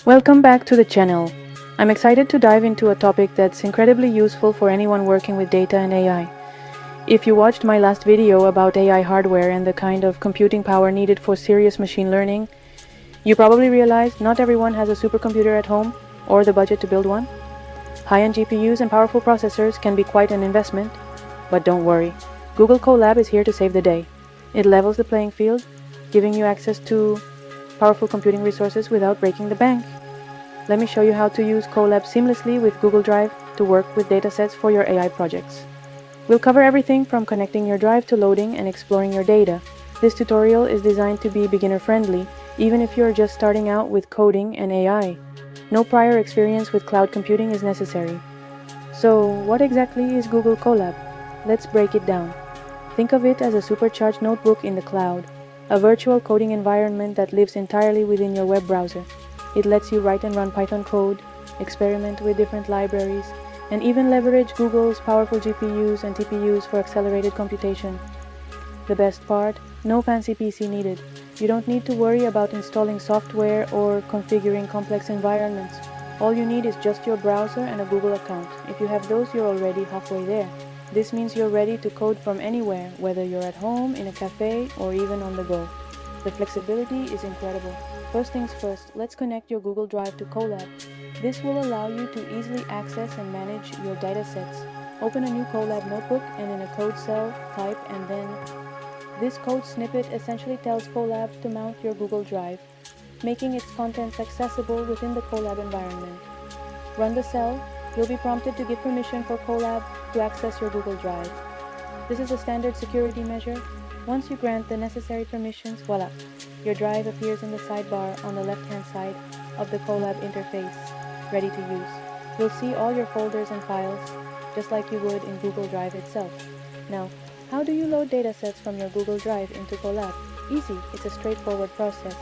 Welcome back to the channel. I'm excited to dive into a topic that's incredibly useful for anyone working with data and AI. If you watched my last video about AI hardware and the kind of computing power needed for serious machine learning, you probably realized not everyone has a supercomputer at home or the budget to build one. High-end GPUs and powerful processors can be quite an investment, but don't worry. Google CoLab is here to save the day. It levels the playing field, giving you access to powerful computing resources without breaking the bank. Let me show you how to use CoLab seamlessly with Google Drive to work with datasets for your AI projects. We'll cover everything from connecting your drive to loading and exploring your data. This tutorial is designed to be beginner-friendly, even if you're just starting out with coding and AI. No prior experience with cloud computing is necessary. So, what exactly is Google CoLab? Let's break it down. Think of it as a supercharged notebook in the cloud, a virtual coding environment that lives entirely within your web browser. It lets you write and run Python code, experiment with different libraries, and even leverage Google's powerful GPUs and TPUs for accelerated computation. The best part, no fancy PC needed. You don't need to worry about installing software or configuring complex environments. All you need is just your browser and a Google account. If you have those, you're already halfway there. This means you're ready to code from anywhere, whether you're at home, in a cafe, or even on the go. The flexibility is incredible. First things first, let's connect your Google Drive to CoLab. This will allow you to easily access and manage your datasets. Open a new CoLab notebook and in a code cell, type and then this code snippet essentially tells CoLab to mount your Google Drive, making its contents accessible within the CoLab environment. Run the cell. You'll be prompted to give permission for CoLab to access your Google Drive. This is a standard security measure. Once you grant the necessary permissions, voila, your drive appears in the sidebar on the left-hand side of the CoLab interface, ready to use. You'll see all your folders and files, just like you would in Google Drive itself. Now, how do you load datasets from your Google Drive into CoLab? Easy, it's a straightforward process.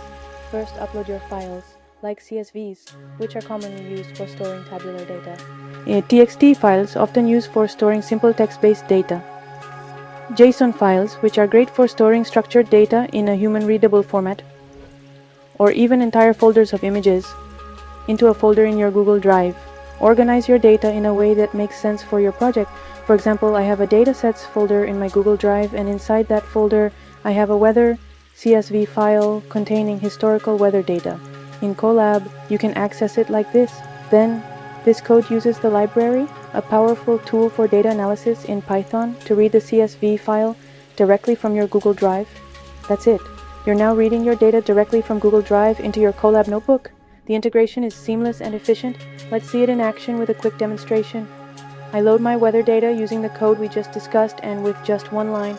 First, upload your files, like CSVs, which are commonly used for storing tabular data. TXT files, often used for storing simple text-based data. JSON files, which are great for storing structured data in a human-readable format, or even entire folders of images, into a folder in your Google Drive. Organize your data in a way that makes sense for your project. For example, I have a datasets folder in my Google Drive, and inside that folder, I have a weather CSV file containing historical weather data. In CoLab, you can access it like this. Then, this code uses the library, a powerful tool for data analysis in Python, to read the CSV file directly from your Google Drive. That's it. You're now reading your data directly from Google Drive into your CoLab notebook. The integration is seamless and efficient. Let's see it in action with a quick demonstration. I load my weather data using the code we just discussed, and with just one line,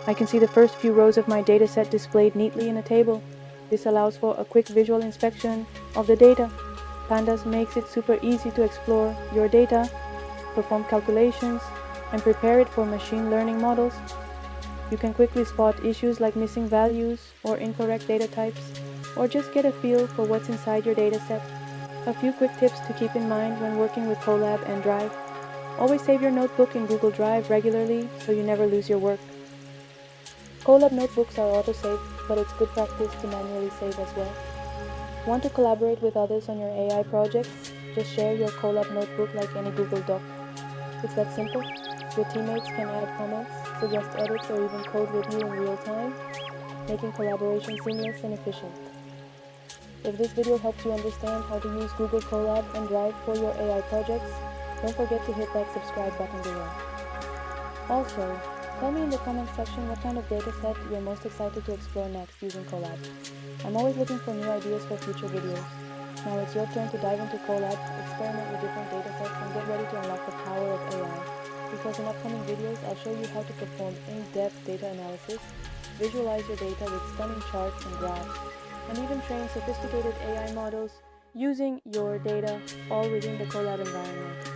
I can see the first few rows of my dataset displayed neatly in a table. This allows for a quick visual inspection of the data. Pandas makes it super easy to explore your data, perform calculations, and prepare it for machine learning models. You can quickly spot issues like missing values or incorrect data types, or just get a feel for what's inside your dataset. A few quick tips to keep in mind when working with CoLab and Drive. Always save your notebook in Google Drive regularly so you never lose your work. CoLab notebooks are auto-saved, but it's good practice to manually save as well. Want to collaborate with others on your AI projects? Just share your CoLab notebook like any Google Doc. It's that simple. Your teammates can add comments, suggest edits, or even code with you in real time, making collaboration seamless and efficient. If this video helps you understand how to use Google CoLab and Drive for your AI projects, don't forget to hit that subscribe button below. Also, tell me in the comments section what kind of dataset you're most excited to explore next using CoLab. I'm always looking for new ideas for future videos. Now it's your turn to dive into CoLab, experiment with different datasets, and get ready to unlock the power of AI. Because in upcoming videos, I'll show you how to perform in-depth data analysis, visualize your data with stunning charts and graphs, and even train sophisticated AI models using your data all within the CoLab environment.